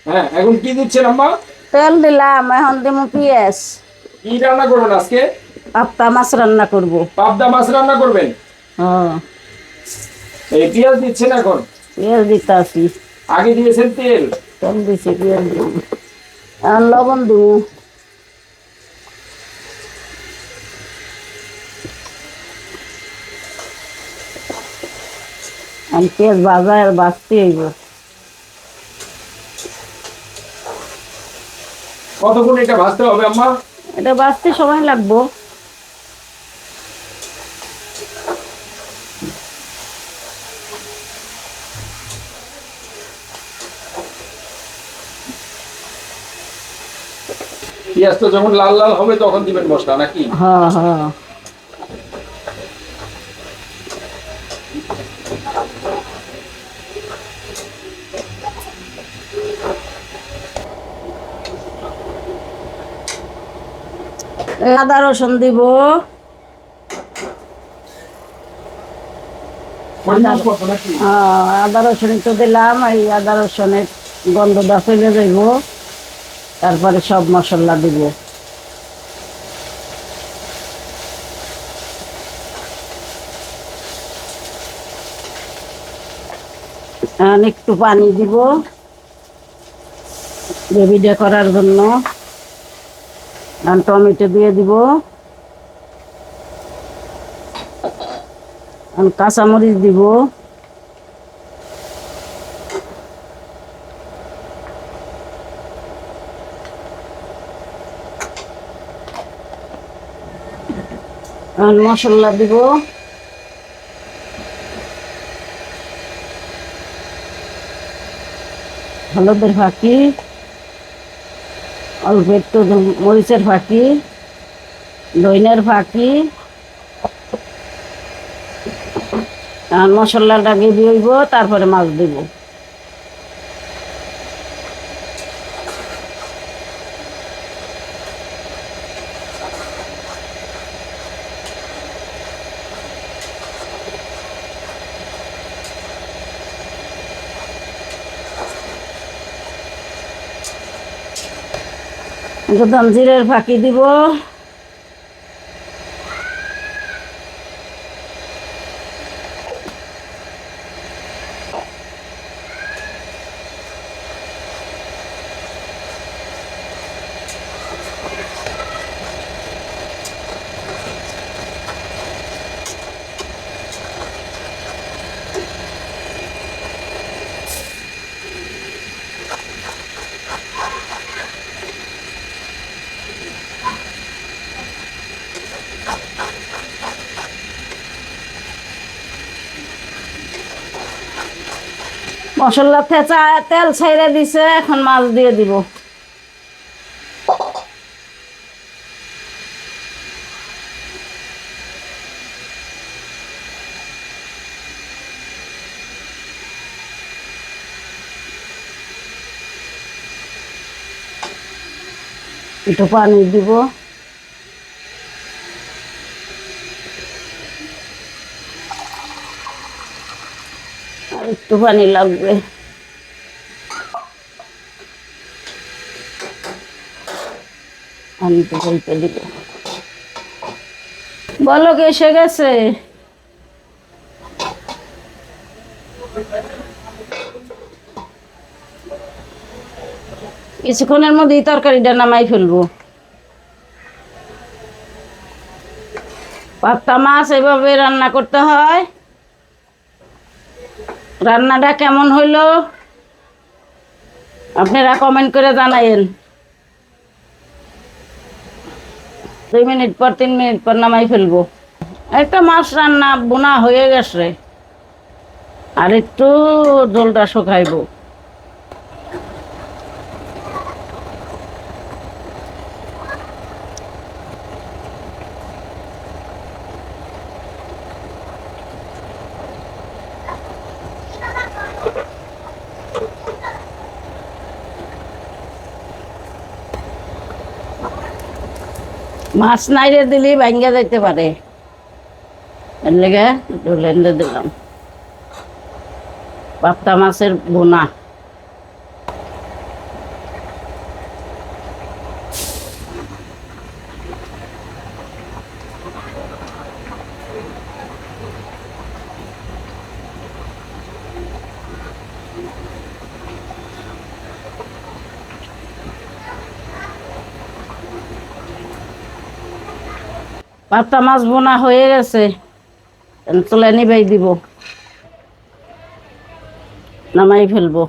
হ্যাঁ, এখন কি দিচ্ছেন আম্মা? তেল দিলাম, এখন দিমু পেঁয়াজ। কি রান্না করবেন আজকে? পাপ্তা মাছ রান্না করব। পাবদা মাছ রান্না করবেন? হ্যাঁ, এই পেঁয়াজ দিচ্ছেন এখন? পেঁয়াজ দিতাছি। আগে দিয়েছেন তেল? তেল দিছি, পেঁয়াজ দিব। এখন লবণ দিব। এখন পেঁয়াজ ভাজা আর ভাজতে হইব। কতক্ষণ এটা ভাজতে হবে আম্মা? এটা ভাজতে সময় লাগবো। পেঁয়াজ তো যখন লাল লাল হবে তখন দিবেন মশলা নাকি? হ্যাঁ হ্যাঁ। আদা রসুন দিব। পরিমাণ মতো নাকি? আদা রসুন তো দিলাম, এই আদা রসুনের গন্ধটা ফেলে দেব। তারপরে সব মশলা দিব। এখন একটু পানি দিব গ্রেভিটা করার জন্য। এখন টমেটো দিয়ে দিব। এখন কাঁচামরিচ দিব। এখন মশলা দিব। হলুদের ফাঁকি, অল্প একটু মরিচের ফাঁকি, ধইনের ফাঁকি। এখন মশলাটা গ্রেভি হইব, তারপরে মাছ দিব। একদম জিরের ফাঁকি দিব। মশলা থেঁচা তেল ছাইড়ে দিছে, এখন মাছ দিয়ে দিব। একটু পানি দিব। আর একটু পানি লাগবে। আমি তো বলতে দিব। বলো কে এসে গেছে? কিছুক্ষণের মধ্যেই তরকারিটা নামাই ফেলবো। পাবদা মাছ এভাবে রান্না করতে হয়। রান্নাটা কেমন হইলো আপনারা কমেন্ট করে জানাইন। 2 মিনিট পর 3 মিনিট পর নামাই ফেলবো। একটা মাছ রান্না বোনা হয়ে গেছে, আর একটু ঝোলটা শুকাইবো। মাছ নাইরে দিলি ভাঙ্গা যাইতে পারে, এর লেগে ঝোলেন্ডে দিলাম। পাবদা মাছের বোনা। পাবদা মাছ বোনা হয়ে গেছে, চলে নিবাই দিব, নামাই ফেলবো।